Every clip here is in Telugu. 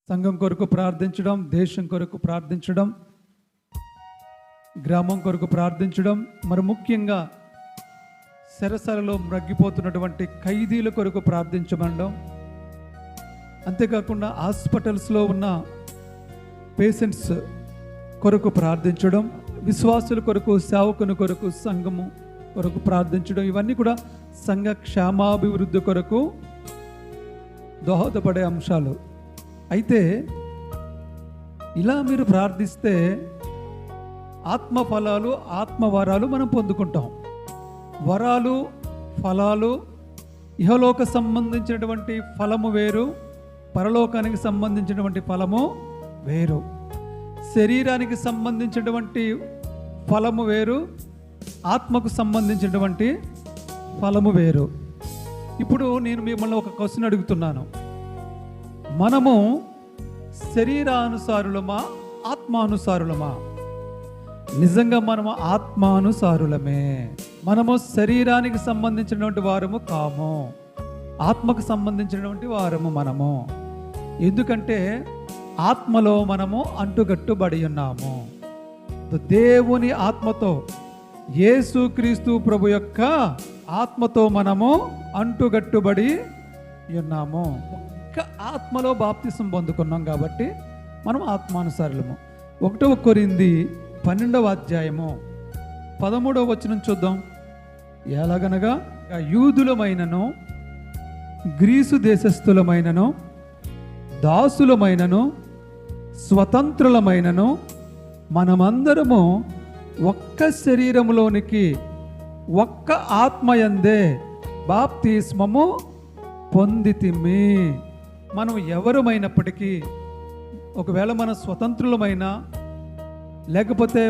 సంఘం కొరకు ప్రార్థించడం, దేశం కొరకు ప్రార్థించడం, గ్రామం కొరకు ప్రార్థించడం, మరి ముఖ్యంగా సెరసలలో మ్రగ్గిపోతున్నటువంటి ఖైదీల కొరకు ప్రార్థించమనడం, అంతేకాకుండా హాస్పిటల్స్లో ఉన్న పేషెంట్స్ కొరకు ప్రార్థించడం, విశ్వాసుల కొరకు, సేవకుని కొరకు, సంఘము కొరకు ప్రార్థించడం, ఇవన్నీ కూడా సంఘ క్షేమాభివృద్ధి కొరకు దోహదపడే అంశాలు. అయితే ఇలా మీరు ప్రార్థిస్తే ఆత్మ ఫలాలు, ఆత్మవరాలు మనం పొందుకుంటాం. వరాలు, ఫలాలు, ఇహలోక సంబంధించినటువంటి ఫలము వేరు, పరలోకానికి సంబంధించినటువంటి ఫలము వేరు. శరీరానికి సంబంధించినటువంటి ఫలము వేరు, ఆత్మకు సంబంధించినటువంటి ఫలము వేరు. ఇప్పుడు నేను మిమ్మల్ని ఒక క్వశ్చన్ అడుగుతున్నాను. మనము శరీరానుసారులమా, ఆత్మానుసారులమా? నిజంగా మనము ఆత్మానుసారులమే. మనము శరీరానికి సంబంధించినటువంటి వారము కాము, ఆత్మకు సంబంధించినటువంటి వారము మనము. ఎందుకంటే ఆత్మలో మనము అంటుగట్టుబడి ఉన్నాము. దేవుని ఆత్మతో, యేసుక్రీస్తు ప్రభు యొక్క ఆత్మతో మనము అంటుగట్టుబడి ఉన్నాము. ఒక్క ఆత్మలో బాప్తిసం పొందుకున్నాం కాబట్టి మనం ఆత్మానుసారులము. 1 కొరింథీ 12వ అధ్యాయము 13వ వచనం చూద్దాం. ఎలాగనగా యూదులమైనను, గ్రీసు దేశస్థులమైనను, దాసులమైనను, స్వతంత్రులమైనను, మనమందరము ఒక్క శరీరములోనికి, ఒక్క ఆత్మయందే బాప్తిస్మము పొందితిమి. మనం ఎవరమైనప్పటికీ, ఒకవేళ మన స్వతంత్రులమైనా లేకపోతే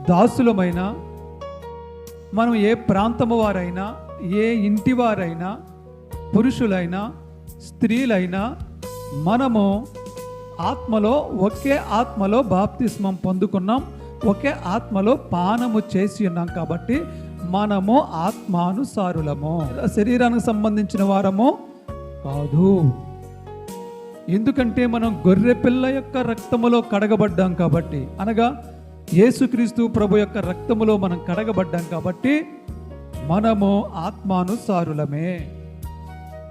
దాసులమైనా, మనం ఏ ప్రాంతము వారైనా, ఏ ఇంటి వారైనా, పురుషులైనా స్త్రీలైనా, మనము ఆత్మలో, ఒకే ఆత్మలో బాప్తిస్మం పొందుకున్నాం, ఒకే ఆత్మలో పానము చేసి ఉన్నాం. కాబట్టి మనము ఆత్మానుసారులము, శరీరానికి సంబంధించిన వారము కాదు. ఎందుకంటే మనం గొర్రె పిల్ల యొక్క రక్తములో కడగబడ్డాం కాబట్టి, అనగా యేసుక్రీస్తు ప్రభు యొక్క రక్తములో మనం కడగబడ్డాం కాబట్టి మనము ఆత్మానుసారులమే.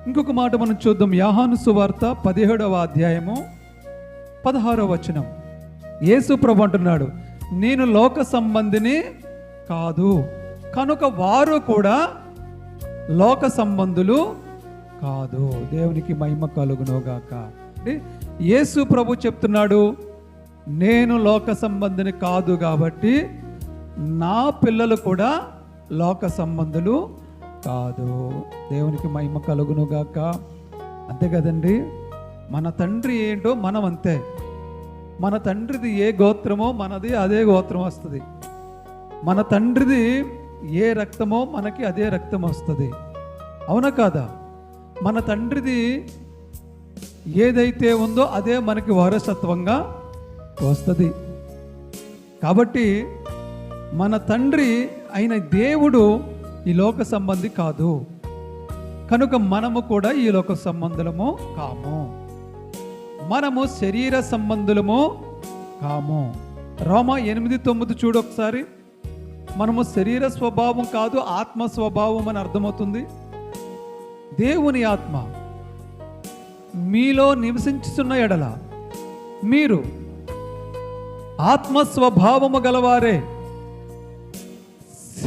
ఇంకొక మాట మనం చూద్దాం. యోహాను సువార్త 17వ అధ్యాయము 16వ వచనం. యేసు ప్రభు అంటున్నాడు, నేను లోక సంబంధిని కాదు, కనుక వారు కూడా లోక సంబంధులు కాదు. దేవునికి మహిమ కలుగునుగాక. యేసు ప్రభు చెప్తున్నాడు, నేను లోక సంబంధిని కాదు కాబట్టి నా పిల్లలు కూడా లోక సంబంధులు కాదు. దేవునికి మహిమ కలుగునుగాక. అంతే కదండి. మన తండ్రి ఏంటో మనం అంతే. మన తండ్రిది ఏ గోత్రమో మనది అదే గోత్రం వస్తుంది. మన తండ్రిది ఏ రక్తమో మనకి అదే రక్తం వస్తుంది. అవునా కాదా? మన తండ్రిది ఏదైతే ఉందో అదే మనకి వారసత్వంగా వస్తుంది. కాబట్టి మన తండ్రి అయిన దేవుడు ఈ లోక సంబంధి కాదు, కనుక మనము కూడా ఈ లోక సంబంధులము కాము, మనము శరీర సంబంధులము కాము. రోమా 8:9 చూడు ఒకసారి. మనము శరీర స్వభావం కాదు, ఆత్మ స్వభావం అని అర్థమవుతుంది. దేవుని ఆత్మ మీలో నివసించుతున్న ఎడల మీరు ఆత్మ స్వభావము గలవారే,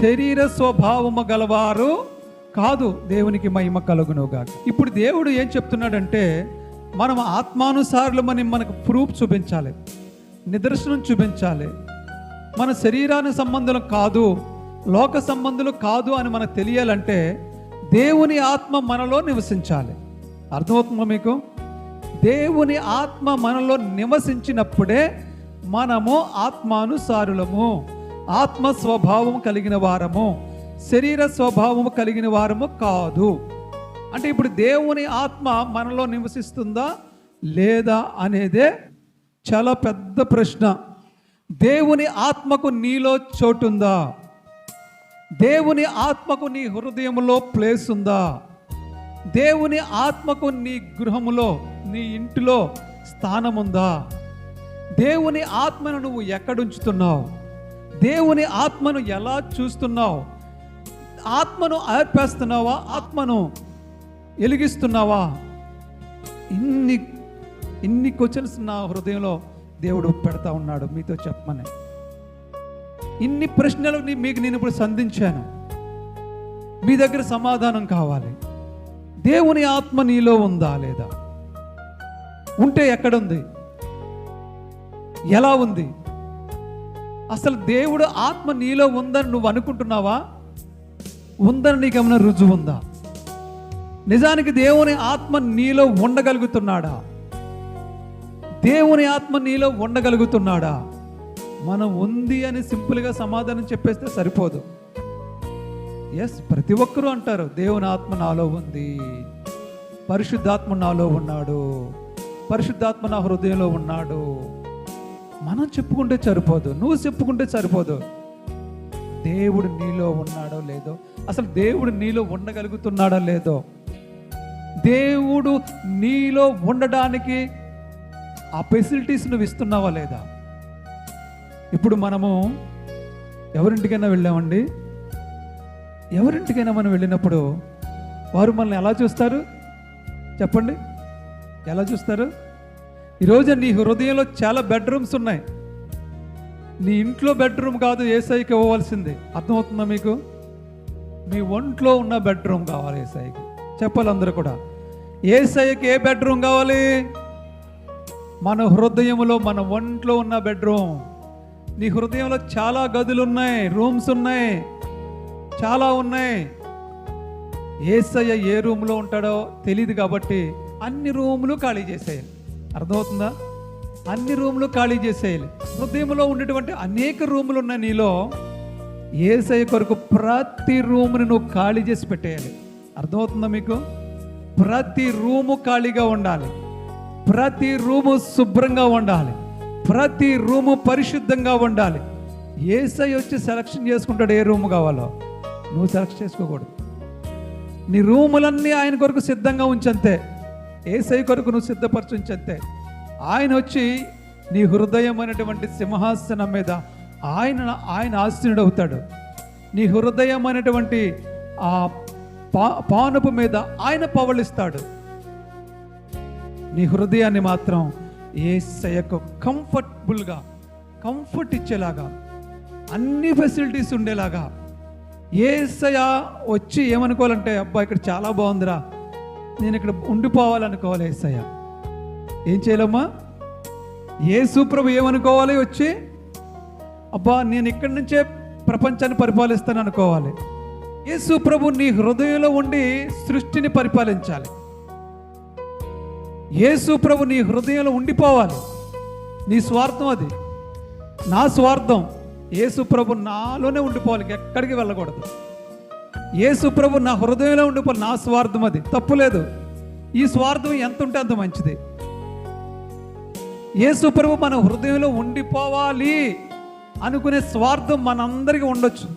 శరీర స్వభావము గలవారు కాదు. దేవునికి మహిమ కలుగునుగా. ఇప్పుడు దేవుడు ఏం చెప్తున్నాడంటే, మనం ఆత్మానుసారులమని మనకు ప్రూఫ్ చూపించాలి, నిదర్శనం చూపించాలి. మన శరీరానికి సంబంధం కాదు, లోక సంబంధులు కాదు అని మనకు తెలియాలంటే దేవుని ఆత్మ మనలో నివసించాలి. అర్థమవుతుందా మీకు? దేవుని ఆత్మ మనలో నివసించినప్పుడే మనము ఆత్మానుసారులము, ఆత్మ స్వభావం కలిగిన వారము, శరీర స్వభావము కలిగిన వారము కాదు. అంటే ఇప్పుడు దేవుని ఆత్మ మనలో నివసిస్తుందా లేదా అనేదే చాలా పెద్ద ప్రశ్న. దేవుని ఆత్మకు నీలో చోటుందా? దేవుని ఆత్మకు నీ హృదయంలో ప్లేస్ ఉందా? దేవుని ఆత్మకు నీ గృహములో, నీ ఇంటిలో స్థానం ఉందా? దేవుని ఆత్మను నువ్వు ఎక్కడుంచుతున్నావు? దేవుని ఆత్మను ఎలా చూస్తున్నావు? ఆత్మను ఆర్పేస్తున్నావా? ఆత్మను వెలిగిస్తున్నావా? ఇన్ని క్వశ్చన్స్ నా హృదయంలో దేవుడు పెడతా ఉన్నాడు మీతో చెప్పమని. ఇన్ని ప్రశ్నలు మీకు నేను ఇప్పుడు సంధించాను. మీ దగ్గర సమాధానం కావాలి. దేవుని ఆత్మ నీలో ఉందా లేదా? ఉంటే ఎక్కడుంది? ఎలా ఉంది? అసలు దేవుడు ఆత్మ నీలో ఉందని నువ్వు అనుకుంటున్నావా? ఉందని నీకేమైనా రుజువు ఉందా? నిజానికి దేవుని ఆత్మ నీలో ఉండగలుగుతున్నాడా? దేవుని ఆత్మ నీలో ఉండగలుగుతున్నాడా? మనం ఉంది అని సింపుల్గా సమాధానం చెప్పేస్తే సరిపోదు. ఎస్, ప్రతి ఒక్కరూ అంటారు దేవుని ఆత్మ నాలో ఉంది, పరిశుద్ధాత్మ నాలో ఉన్నాడు, పరిశుద్ధాత్మ నా హృదయంలో ఉన్నాడు. మనం చెప్పుకుంటే సరిపోదు, నువ్వు చెప్పుకుంటే సరిపోదు. దేవుడు నీలో ఉన్నాడో లేదో, అసలు దేవుడు నీలో ఉండగలుగుతున్నాడో లేదో, దేవుడు నీలో ఉండడానికి ఆ ఫెసిలిటీస్ నువ్వు ఇస్తున్నావా లేదా? ఇప్పుడు మనము ఎవరింటికైనా వెళ్ళామండి, ఎవరింటికైనా మనం వెళ్ళినప్పుడు వారు మనల్ని ఎలా చూస్తారు చెప్పండి? ఎలా చూస్తారు? ఈరోజు నీ హృదయంలో చాలా బెడ్రూమ్స్ ఉన్నాయి. నీ ఇంట్లో బెడ్రూమ్ కాదు యేసయ్యకి ఇవ్వవలసింది. అర్థమవుతుందా మీకు? మీ ఒంట్లో ఉన్న బెడ్రూమ్ కావాలి యేసయ్యకి. చెప్పాలి అందరూ కూడా. యేసయ్యకి ఏ బెడ్రూమ్ కావాలి? మన హృదయంలో, మన ఒంట్లో ఉన్న బెడ్రూమ్. నీ హృదయంలో చాలా గదులు ఉన్నాయి, రూమ్స్ ఉన్నాయి, చాలా ఉన్నాయి. యేసయ్య ఏ రూమ్లో ఉంటాడో తెలియదు కాబట్టి అన్ని రూములు ఖాళీ చేసేయాలి. అర్థమవుతుందా? అన్ని రూములు ఖాళీ చేసేయాలి. హృదయంలో ఉండేటువంటి అనేక రూములు ఉన్నాయి నీలో. యేసయ్య కొరకు ప్రతి రూముని నువ్వు ఖాళీ చేసి పెట్టేయాలి. అర్థమవుతుందా మీకు? ప్రతి రూము ఖాళీగా ఉండాలి, ప్రతి రూము శుభ్రంగా ఉండాలి, ప్రతి రూము పరిశుద్ధంగా ఉండాలి. యేసయ్య వచ్చి సెలక్షన్ చేసుకుంటాడు ఏ రూము కావాలో. నువ్వు సెలెక్ట్ చేసుకోకూడదు. నీ రూములన్నీ ఆయన కొరకు సిద్ధంగా ఉంచంతే, యేసయ్య కొరకు నువ్వు సిద్ధపరచుంచంతే. ఆయన వచ్చి నీ హృదయం అనేటువంటి సింహాసనం మీద ఆయన ఆసీనుడు అవుతాడు. నీ హృదయం అనేటువంటి ఆ పానుపు మీద ఆయన పవళిస్తాడు. నీ హృదయాన్ని మాత్రం యేసయ్యకు కంఫర్టబుల్గా, కంఫర్ట్ ఇచ్చేలాగా, అన్ని ఫెసిలిటీస్ ఉండేలాగా. యేసయ్య వచ్చి ఏమనుకోవాలంటే, అబ్బా ఇక్కడ చాలా బాగుందిరా, నేను ఇక్కడ ఉండిపోవాలనుకోవాలి. యేసయ్య ఏం చేయాలమ్మా? యేసు ప్రభు ఏమనుకోవాలి? వచ్చి అబ్బా నేను ఇక్కడి నుంచే ప్రపంచాన్ని పరిపాలిస్తాను అనుకోవాలి. యేసు ప్రభు నీ హృదయంలో ఉండి సృష్టిని పరిపాలించాలి. యేసు ప్రభు నీ హృదయంలో ఉండిపోవాలి. నీ స్వార్థం అది, నా స్వార్థం. యేసు ప్రభు నాలోనే ఉండిపోవాలి, ఎక్కడికి వెళ్ళకూడదు. యేసు ప్రభు నా హృదయంలో ఉండిపోవాలి, నా స్వార్థం అది. తప్పులేదు. ఈ స్వార్థం ఎంత ఉంటే అంత మంచిది. యేసు ప్రభు మన హృదయంలో ఉండిపోవాలి అనుకునే స్వార్థం మనందరికీ ఉండొచ్చు.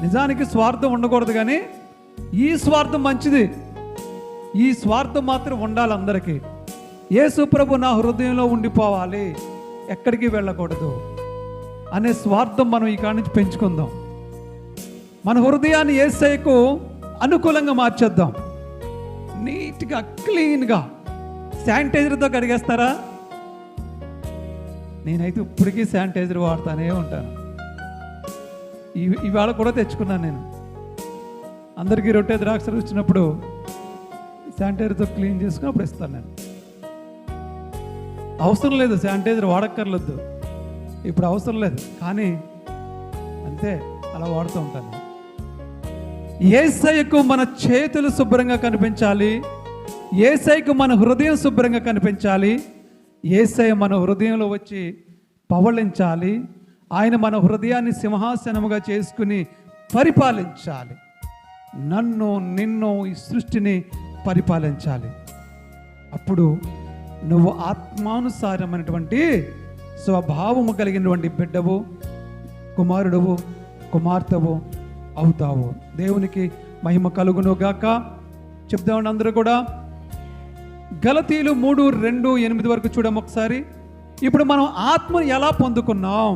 నిజానికి స్వార్థం ఉండకూడదు, కానీ ఈ స్వార్థం మంచిది. ఈ స్వార్థం మాత్రం ఉండాలి అందరికీ. యేసు ప్రభు నా హృదయంలో ఉండిపోవాలి, ఎక్కడికి వెళ్ళకూడదు అనే స్వార్థం మనం ఈ కాడి నుంచి పెంచుకుందాం. మన హృదయాన్ని యేసయ్యకు అనుకూలంగా మార్చేద్దాం. నీట్గా, క్లీన్గా. శానిటైజర్తో కడిగేస్తారా? నేనైతే ఇప్పటికీ శానిటైజర్ వాడుతూనే ఉంటాను. ఇవాళ కూడా తెచ్చుకున్నాను నేను. అందరికీ రొట్టె ద్రాక్షలు వచ్చినప్పుడు శానిటైజర్తో క్లీన్ చేసుకుని అప్పుడు ఇస్తాను నేను. అవసరం లేదు, శానిటైజర్ వాడక్కర్లేదు, ఇప్పుడు అవసరం లేదు, కానీ అంతే అలా వాడుతూ ఉంటాను. యేసయ్యకు మన చేతులు శుభ్రంగా కనిపించాలి, యేసయ్యకు మన హృదయం శుభ్రంగా కనిపించాలి. యేసయ్య మన హృదయంలో వచ్చి పవళించాలి. ఆయన మన హృదయాన్ని సింహాసనముగా చేసుకుని పరిపాలించాలి. నన్ను, నిన్ను, ఈ సృష్టిని పరిపాలించాలి. అప్పుడు నువ్వు ఆత్మానుసారమైనటువంటి స్వభావము కలిగినటువంటి బిడ్డవు, కుమారుడువు, కుమార్తెవు అవుతావు. దేవునికి మహిమ కలుగును గాక. చెప్దామండి అందరూ కూడా. గలతీయులు 3:2-8 వరకు చూడము ఒకసారి. ఇప్పుడు మనం ఆత్మను ఎలా పొందుకున్నాం?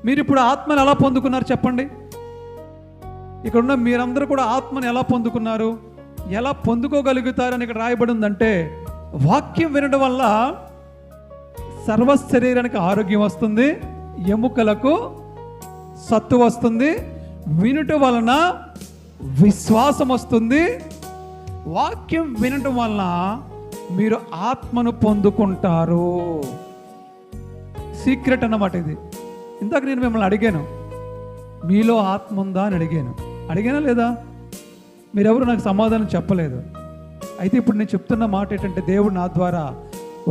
మీరు ఇప్పుడు ఆత్మను ఎలా పొందుకున్నారు చెప్పండి. ఇక్కడున్న మీరందరూ కూడా ఆత్మను ఎలా పొందుకున్నారు, ఎలా పొందుకోగలుగుతారని ఇక్కడ రాయబడి ఉందంటే, వాక్యం వినడం వల్ల సర్వ శరీరానికి ఆరోగ్యం వస్తుంది, ఎముకలకు సత్తు వస్తుంది, వినుట వలన విశ్వాసం వస్తుంది. వాక్యం వినటం వలన మీరు ఆత్మను పొందుకుంటారు. సీక్రెట్ అన్నమాట ఇది. ఇందాక నేను మిమ్మల్ని అడిగాను, మీలో ఆత్మ ఉందా అని అడిగానా లేదా? మీరెవరు నాకు సమాధానం చెప్పలేదు. అయితే ఇప్పుడు నేను చెప్తున్న మాట ఏంటంటే, దేవుడు నా ద్వారా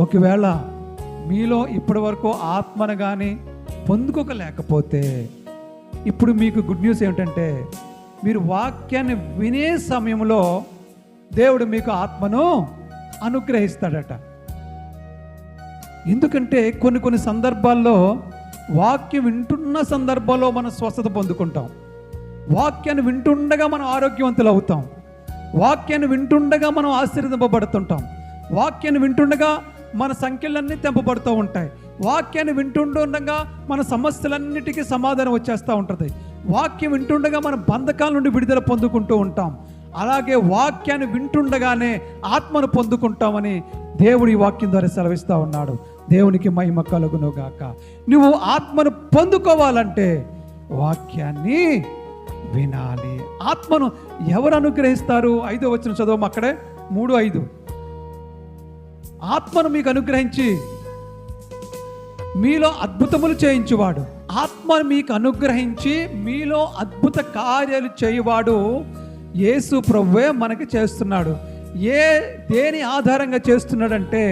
ఒకవేళ మీలో ఇప్పటి వరకు ఆత్మను కానీ పొందుకోలేకపోతే, ఇప్పుడు మీకు గుడ్ న్యూస్ ఏమిటంటే, మీరు వాక్యాన్ని వినే సమయంలో దేవుడు మీకు ఆత్మను అనుగ్రహిస్తాడట. ఎందుకంటే కొన్ని సందర్భాల్లో వాక్యం వింటున్న సందర్భంలో మనం స్వస్థత పొందుకుంటాం, వాక్యాన్ని వింటుండగా మనం ఆరోగ్యవంతులు అవుతాం, వాక్యాన్ని వింటుండగా మనం ఆశీర్వదింపబడుతుంటాం, వాక్యాన్ని వింటుండగా మన సంఖ్యలన్నీ తెంపబడుతూ ఉంటాయి, వాక్యాన్ని వింటుండగా మన సమస్యలన్నిటికీ సమాధానం వచ్చేస్తూ ఉంటుంది, వాక్యం వింటుండగా మన బంధకాల నుండి విడుదల పొందుకుంటూ ఉంటాం. అలాగే వాక్యాన్ని వింటుండగానే ఆత్మను పొందుకుంటామని దేవుడు ఈ వాక్యం ద్వారా సెలవిస్తూ ఉన్నాడు. దేవునికి మహిమ కలుగును గాక. నువ్వు ఆత్మను పొందుకోవాలంటే వాక్యాన్ని వినాలి. ఆత్మను ఎవరు అనుగ్రహిస్తారు? 5వ వచనం చదవము అక్కడే, 3:5. ఆత్మను మీకు అనుగ్రహించి మీలో అద్భుతములు చేయించువాడు. ఆత్మను మీకు అనుగ్రహించి మీలో అద్భుత కార్యాలు చేయువాడు యేసు ప్రభువే మనకి చేస్తున్నాడు. దేని ఆధారంగా చేస్తున్నాడంటే,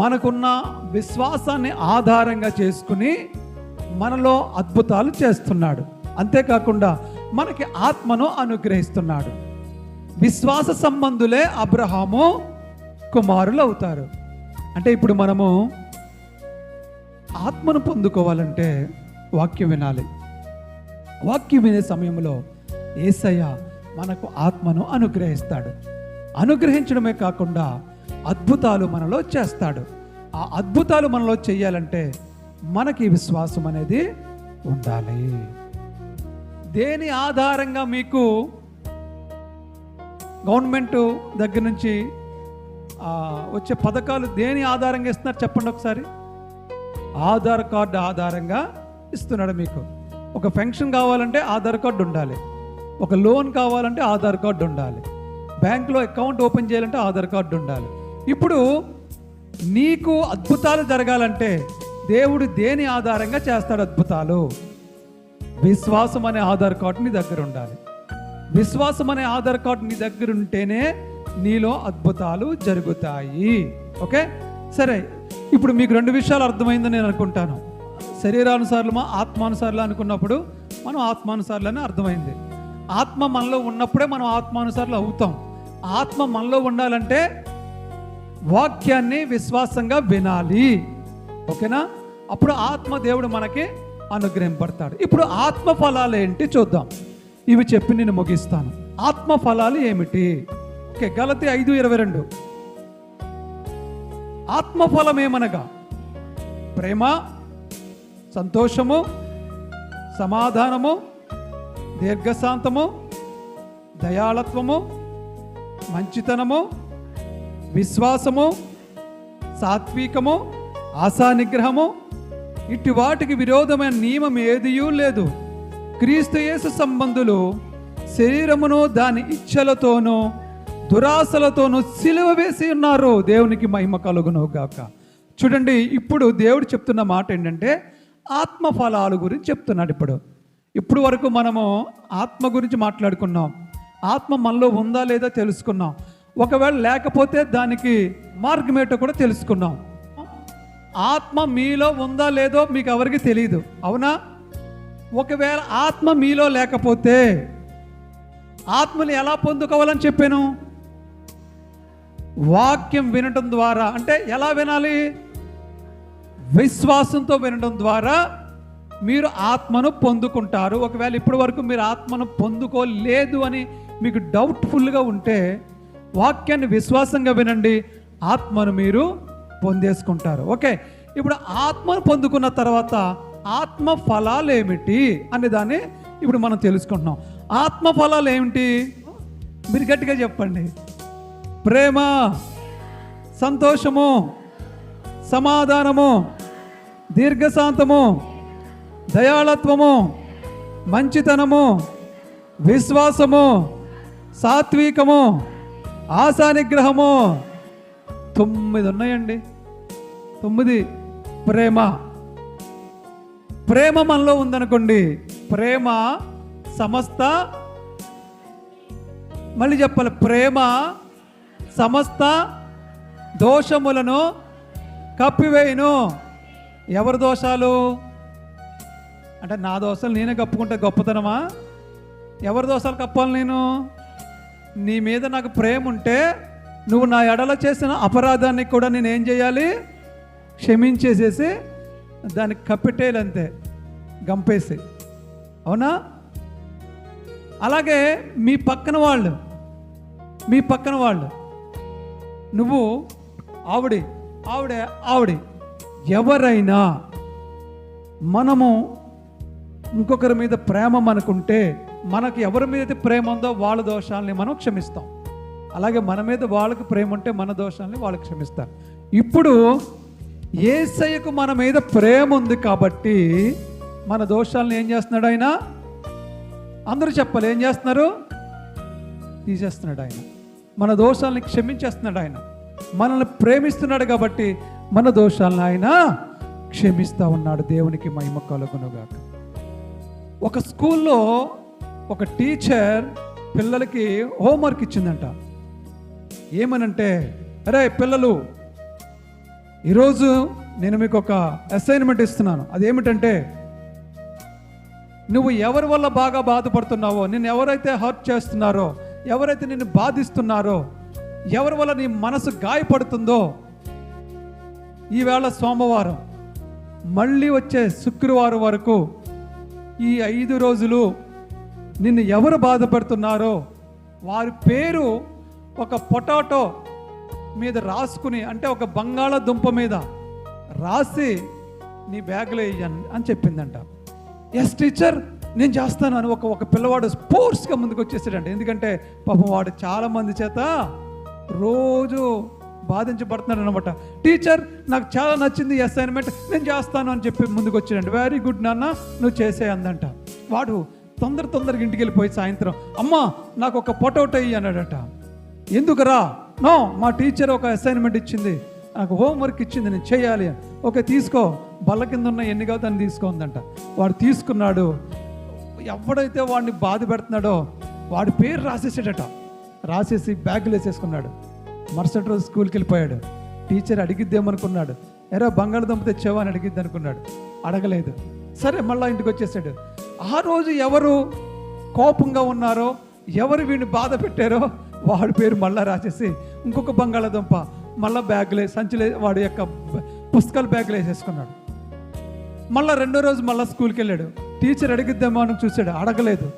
మనకున్న విశ్వాసాన్ని ఆధారంగా చేసుకుని మనలో అద్భుతాలు చేస్తున్నాడు. అంతేకాకుండా మనకి ఆత్మను అనుగ్రహిస్తున్నాడు. విశ్వాస సంబంధులే అబ్రహాము కుమారులు అవుతారు. అంటే ఇప్పుడు మనము ఆత్మను పొందుకోవాలంటే వాక్యం వినాలి. వాక్యం వినే సమయంలో యేసయ్య మనకు ఆత్మను అనుగ్రహిస్తాడు. అనుగ్రహించడమే కాకుండా అద్భుతాలు మనలో చేస్తాడు. ఆ అద్భుతాలు మనలో చేయాలంటే మనకి విశ్వాసం అనేది ఉండాలి. దేని ఆధారంగా మీకు గవర్నమెంట్ దగ్గర నుంచి వచ్చే పథకాలు దేని ఆధారంగా ఇస్తున్నారు చెప్పండి ఒకసారి. ఆధార్ కార్డు ఆధారంగా ఇస్తున్నాడు. మీకు ఒక పెన్షన్ కావాలంటే ఆధార్ కార్డు ఉండాలి, ఒక లోన్ కావాలంటే ఆధార్ కార్డు ఉండాలి, బ్యాంకులో అకౌంట్ ఓపెన్ చేయాలంటే ఆధార్ కార్డు ఉండాలి. ఇప్పుడు నీకు అద్భుతాలు జరగాలంటే దేవుడు దేని ఆధారంగా చేస్తాడు అద్భుతాలు? విశ్వాసం అనే ఆధార్ కార్డు నీ దగ్గర ఉండాలి. విశ్వాసం అనే ఆధార్ కార్డు నీ దగ్గర ఉంటేనే నీలో అద్భుతాలు జరుగుతాయి. ఓకే, సరే. ఇప్పుడు మీకు 2 విషయాలు అర్థమైందని నేను అనుకుంటాను. శరీరానుసారులమా ఆత్మానుసారులు అనుకున్నప్పుడు మనం ఆత్మానుసారులని అర్థమైంది. ఆత్మ మనలో ఉన్నప్పుడే మనం ఆత్మానుసారులు అవుతాం. ఆత్మ మనలో ఉండాలంటే వాక్యాన్ని విశ్వాసంగా వినాలి. ఓకేనా? అప్పుడు ఆత్మ దేవుడు మనకి అనుగ్రహింపడతాడు. ఇప్పుడు ఆత్మ ఫలాలు ఏంటి చూద్దాం. ఇవి చెప్పి నేను ముగిస్తాను. ఆత్మ ఫలాలు ఏమిటి? ఓకే, గలతీ 5:22. ఆత్మఫలం ఏమనగా ప్రేమ, సంతోషము, సమాధానము, దీర్ఘశాంతము, దయాళత్వము, మంచితనము, విశ్వాసము, సాత్వికము, ఆశానిగ్రహము, ఇటు వాటికి విరోధమైన నియమం ఏదియూ లేదు. క్రీస్తు యేసు సంబంధులు శరీరమును దాని ఇచ్ఛలతోనూ దురాశలతోనూ సిలువ వేసి ఉన్నారు. దేవునికి మహిమ కలుగును గాక. చూడండి, ఇప్పుడు దేవుడు చెప్తున్న మాట ఏంటంటే ఆత్మ ఫలాలు గురించి చెప్తున్నాడు. ఇప్పుడు వరకు మనము ఆత్మ గురించి మాట్లాడుకున్నాం. ఆత్మ మనలో ఉందా లేదా తెలుసుకున్నాం. ఒకవేళ లేకపోతే దానికి మార్గం ఏంటో కూడా తెలుసుకున్నాం. ఆత్మ మీలో ఉందా లేదో మీకు ఎవరికి తెలియదు, అవునా? ఒకవేళ ఆత్మ మీలో లేకపోతే ఆత్మని ఎలా పొందుకోవాలని చెప్పాను? వాక్యం వినడం ద్వారా. అంటే ఎలా వినాలి? విశ్వాసంతో వినడం ద్వారా మీరు ఆత్మను పొందుకుంటారు. ఒకవేళ ఇప్పటి వరకు మీరు ఆత్మను పొందుకోలేదు అని మీకు డౌట్ఫుల్గా ఉంటే వాక్యాన్ని విశ్వాసంగా వినండి, ఆత్మను మీరు పొందేసుకుంటారు. ఓకే, ఇప్పుడు ఆత్మను పొందుకున్న తర్వాత ఆత్మ ఫలాలు ఏమిటి అనే దాన్ని ఇప్పుడు మనం తెలుసుకుంటున్నాం. ఆత్మ ఫలాలు ఏమిటి? మీరు గట్టిగా చెప్పండి. ప్రేమ, సంతోషము, సమాధానము, దీర్ఘశాంతము, దయాళత్వము, మంచితనము, విశ్వాసము, సాత్వికము, ఆశానిగ్రహము. 9 ఉన్నాయండి. 9. ప్రేమ. ప్రేమ మనలో ఉందనుకోండి, ప్రేమ సమస్త, మళ్ళీ చెప్పాలి, ప్రేమ సమస్త దోషములను కప్పివేయును. ఎవరి దోషాలు అంటే నా దోషాలు నేనే కప్పుకుంటే గొప్పతనమా? ఎవరి దోషాలు కప్పాలి నేను? నీ మీద నాకు ప్రేమ ఉంటే నువ్వు నా ఎడల చేసిన అపరాధాన్ని కూడా నేను ఏం చేయాలి? క్షమించేసేసి దానికి కప్పెట్టేయాలి, అంతే, గంపేసి. అవునా? అలాగే మీ పక్కన వాళ్ళు నువ్వు ఆవిడ ఎవరైనా మనము ఇంకొకరి మీద ప్రేమ మనకుంటే, మనకు ఎవరి మీద అయితే ప్రేమ ఉందో వాళ్ళ దోషాలని మనం క్షమిస్తాం. అలాగే మన మీద వాళ్ళకి ప్రేమ ఉంటే మన దోషాలని వాళ్ళు క్షమిస్తారు. ఇప్పుడు యేసయ్యకు మన మీద ప్రేమ ఉంది కాబట్టి మన దోషాలను ఏం చేస్తున్నాడు ఆయన? అందరూ చెప్పాలి, ఏం చేస్తున్నారు? తీసేస్తున్నాడు ఆయన. మన దోషాలని క్షమించేస్తున్నాడు ఆయన. మనల్ని ప్రేమిస్తున్నాడు కాబట్టి మన దోషాలను ఆయన క్షమిస్తూ ఉన్నాడు. దేవునికి మహిమ కలుగునుగాక. ఒక స్కూల్లో ఒక టీచర్ పిల్లలకి హోంవర్క్ ఇచ్చిందంట. ఏమనంటే, అరే పిల్లలు, ఈరోజు నేను మీకు ఒక అసైన్మెంట్ ఇస్తున్నాను. అదేమిటంటే, నువ్వు ఎవరి వల్ల బాగా బాధపడుతున్నావో, నిన్ను ఎవరైతే హర్ట్ చేస్తున్నారో, ఎవరైతే నిన్ను బాధిస్తున్నారో, ఎవరి వల్ల నీ మనసు గాయపడుతుందో, ఈవేళ సోమవారం మళ్ళీ వచ్చే శుక్రవారం వరకు ఈ 5 రోజులు నిన్ను ఎవరు బాధపడుతున్నారో వారి పేరు ఒక పొటాటో మీద రాసుకుని, అంటే ఒక బంగాళదుంప మీద రాసి నీ బ్యాగ్లో వేయను అని చెప్పిందంట. ఎస్ టీచర్, నేను చేస్తాను అని ఒక పిల్లవాడు స్పోర్ట్స్గా ముందుకు వచ్చేసాడంట. ఎందుకంటే పాపం వాడు చాలామంది చేత రోజు బాధించబడుతున్నాడు అనమాట. టీచర్, నాకు చాలా నచ్చింది ఈ అసైన్మెంట్, నేను చేస్తాను అని చెప్పి ముందుకు వచ్చాడంట. వెరీ గుడ్ నాన్న, నువ్వు చేసే అందంట. వాడు తొందరగా ఇంటికి వెళ్ళిపోయి సాయంత్రం, అమ్మ నాకు ఒక పొటాటో ఇయ్యి అన్నాడట. ఎందుకురా? నో, మా టీచర్ ఒక అసైన్మెంట్ ఇచ్చింది, నాకు హోంవర్క్ ఇచ్చింది, నేను చేయాలి. ఓకే తీసుకో, బల్ల కింద ఉన్న ఎన్ని కావు దాన్ని తీసుకోందంట. వాడు తీసుకున్నాడు. ఎవడైతే వాడిని బాధ పెడుతున్నాడో వాడి పేరు రాసేసాడట. రాసేసి బ్యాగులు వేసేసుకున్నాడు. మరుసటి రోజు స్కూల్కి వెళ్ళిపోయాడు. టీచర్ అడిగిద్దేమనుకున్నాడు, ఎరా బంగాళదుంప తెచ్చావా అని అడిగిద్ది అనుకున్నాడు. అడగలేదు. సరే మళ్ళీ ఇంటికి వచ్చేసాడు. ఆ రోజు ఎవరు కోపంగా ఉన్నారో, ఎవరు వీడిని బాధ పెట్టారో వాడి పేరు మళ్ళీ రాసేసి ఇంకొక బంగాళదుంప మళ్ళీ బ్యాగులే, సంచులే, వాడి యొక్క పుస్తకాలు బ్యాగులు వేసేసుకున్నాడు. మళ్ళీ 2వ రోజు మళ్ళీ స్కూల్కి వెళ్ళాడు. టీచర్ అడిగిద్దామో అని చూశాడు, అడగలేదు.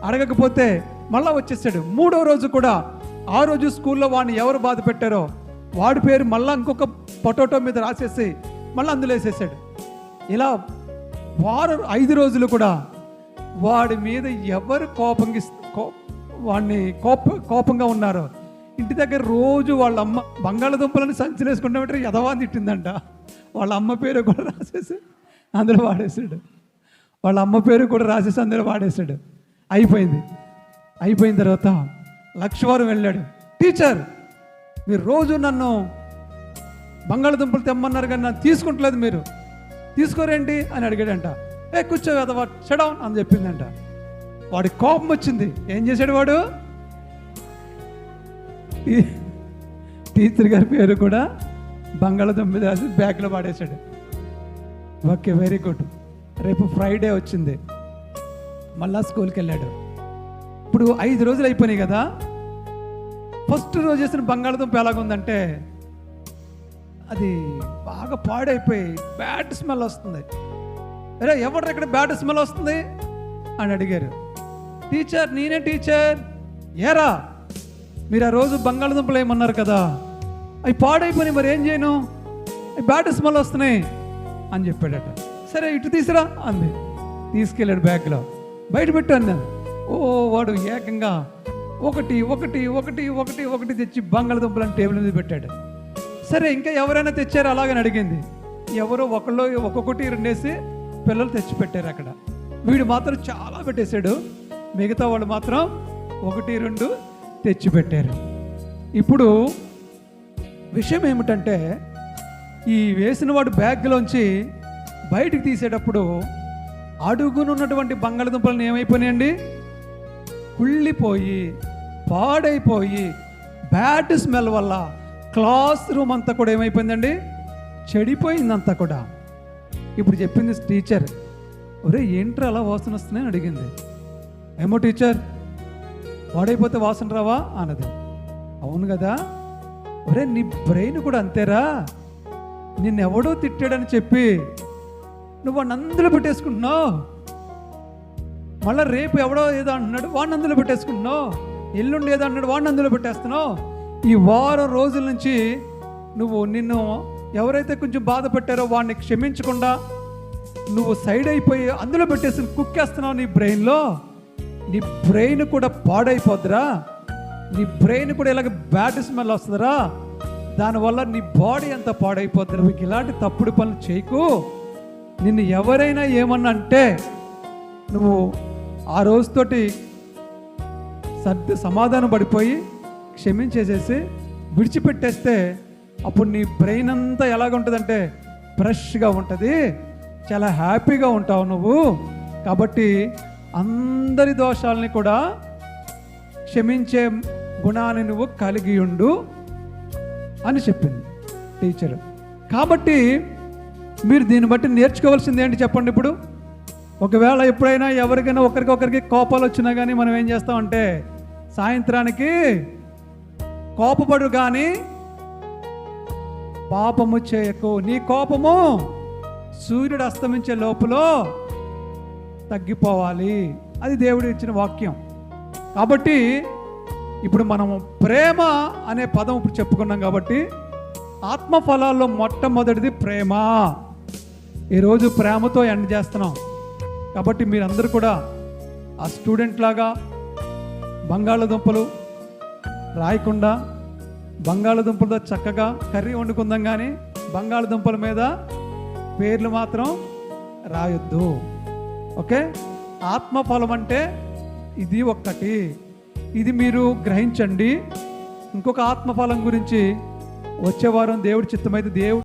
అడగకపోతే మళ్ళీ వచ్చేసాడు. 3వ రోజు కూడా ఆ రోజు స్కూల్లో వాడిని ఎవరు బాధ పెట్టారో వాడి పేరు మళ్ళీ ఇంకొక పొటాటో మీద రాసేసి మళ్ళీ అందులో వేసేసాడు. ఇలా 5 రోజులు కూడా వాడి మీద ఎవరు వాడిని కోపంగా ఉన్నారో ఇంటి దగ్గర రోజు వాళ్ళ అమ్మ బంగాళదుంపలని సంచిలేసుకుంటే ఎదవా తిట్టిందంట. వాళ్ళ అమ్మ పేరు కూడా రాసేసి అందులో వాడేసాడు. వాళ్ళ అమ్మ పేరు కూడా రాసేసి అందులో వాడేసాడు. అయిపోయిన తర్వాత లక్షవారం వెళ్ళాడు. టీచర్, మీరు రోజు నన్ను బంగాళదుంపలు తెమ్మన్నారు కానీ నన్ను తీసుకుంటలేదు, మీరు తీసుకోరేంటి అని అడిగాడంట. కూర్చో ఎదవా, షడౌన్ అని చెప్పిందంట. వాడి కోపం వచ్చింది. ఏం చేశాడు వాడు? టీచర్ గారి పేరు కూడా బంగాళదుంప రాసి బ్యాగ్లో పాడేశాడు. Okay, very good. రేపు ఫ్రైడే వచ్చింది. మళ్ళా స్కూల్కి వెళ్ళాడు. ఇప్పుడు 5 రోజులు అయిపోయినాయి కదా. ఫస్ట్ రోజు చేసిన బంగాళదుంప ఎలాగుందంటే అది బాగా పాడైపోయి బ్యాడ్ స్మెల్ వస్తుంది. అరే ఎవరు ఇక్కడ బ్యాడ్ స్మెల్ వస్తుంది అని అడిగారు. టీచర్, నేనే టీచర్. ఏరా మీరు ఆ రోజు బంగాళదుంపలు ఏమన్నారు కదా, అవి పాడైపోయినాయి, మరి ఏం చేయను, అవి బ్యాడ్ స్మెల్ వస్తున్నాయి అని చెప్పాడట. సరే ఇటు తీసురా అంది. తీసుకెళ్ళాడు బ్యాగ్లో, బయట పెట్టు అన్నాను. ఓ వాడు ఏకంగా ఒకటి ఒకటి ఒకటి ఒకటి ఒకటి తెచ్చి బంగాళదుంపలను టేబుల్ మీద పెట్టాడు. సరే ఇంకా ఎవరైనా తెచ్చారు అలాగని అడిగింది. ఎవరో ఒకళ్ళు ఒక్కొక్కటి రెండేసి పిల్లలు తెచ్చి పెట్టారు అక్కడ. వీడు మాత్రం చాలా పెట్టేశాడు, మిగతా వాళ్ళు మాత్రం ఒకటి రెండు తెచ్చి పెట్టారు. ఇప్పుడు విషయం ఏమిటంటే, ఈ వేసిన వాడు బ్యాగ్లోంచి బయటికి తీసేటప్పుడు అడుగునున్నటువంటి బంగాళదుంపలను ఏమైపోయినాయండి, కుళ్ళిపోయి పాడైపోయి బ్యాడ్ స్మెల్ వల్ల క్లాస్ రూమ్ అంతా కూడా ఏమైపోయిందండి, చెడిపోయిందంతా కూడా. ఇప్పుడు చెప్పింది టీచర్, ఒరే ఏంట్రా అలా వాసన వస్తున్నాయని అడిగింది. ఏమో టీచర్, పాడైపోతే వాసన రావా అన్నది. అవును కదా, ఒరే నీ బ్రెయిన్ కూడా అంతేరా, నిన్నెవడో తిట్టాడని చెప్పి నువ్వు వాడిని అందులో పెట్టేసుకుంటున్నావు, మళ్ళీ రేపు ఎవడో ఏదో అంటున్నాడు వాడిని అందులో పెట్టేసుకుంటున్నావు, ఎల్లుండి ఏదో అంటున్నాడు వాడిని అందులో పెట్టేస్తున్నావు. ఈ వారం రోజుల నుంచి నువ్వు నిన్ను ఎవరైతే కొంచెం బాధ పెట్టారో వాడిని క్షమించకుండా నువ్వు సైడ్ అయిపోయి అందులో పెట్టేసి కుక్కేస్తున్నావు. నీ బ్రెయిన్లో, నీ బ్రెయిన్ కూడా పాడైపోద్దిరా, నీ బ్రెయిన్ కూడా ఇలాగ బ్యాడ్ స్మెల్ వస్తుందిరా, దానివల్ల నీ బాడీ అంతా పాడైపోద్ది. నువ్వు ఇలాంటి తప్పుడు పనులు చేయకు. నిన్ను ఎవరైనా ఏమన్నా అంటే నువ్వు ఆ రోజుతోటి సమాధానం పడిపోయి క్షమించేసేసి విడిచిపెట్టేస్తే అప్పుడు నీ బ్రెయిన్ అంతా ఎలాగుంటుందంటే ఫ్రెష్గా ఉంటుంది, చాలా హ్యాపీగా ఉంటావు నువ్వు. కాబట్టి అందరి దోషాలని కూడా క్షమించే గుణాన్ని నువ్వు కలిగి ఉండు అని చెప్పింది టీచర్. కాబట్టి మీరు దీన్ని బట్టి నేర్చుకోవాల్సింది ఏంటి చెప్పండి. ఇప్పుడు ఒకవేళ ఎప్పుడైనా ఎవరికైనా ఒకరికి కోపాలు వచ్చినా కానీ మనం ఏం చేస్తామంటే సాయంత్రానికి కోపపడు కానీ పాపము చేయకు, నీ కోపము సూర్యుడు అస్తమించే లోపల తగ్గిపోవాలి. అది దేవుడు ఇచ్చిన వాక్యం. కాబట్టి ఇప్పుడు మనము ప్రేమ అనే పదం ఇప్పుడు చెప్పుకున్నాం. కాబట్టి ఆత్మ ఫలాల్లో మొట్టమొదటిది ప్రేమ. ఈరోజు ప్రేమతో ఎండ్ చేస్తున్నాం. కాబట్టి మీరందరూ కూడా ఆ స్టూడెంట్ లాగా బంగాళదుంపలు రాయకుండా బంగాళదుంపలతో చక్కగా కర్రీ వండుకుందాం, కానీ బంగాళదుంపల మీద పేర్లు మాత్రం రాయొద్దు. ఓకే, ఆత్మఫలం అంటే ఇది ఒక్కటి, ఇది మీరు గ్రహించండి. ఇంకొక ఆత్మఫలం గురించి వచ్చే వారం దేవుడి చిత్తమైతే దేవుడు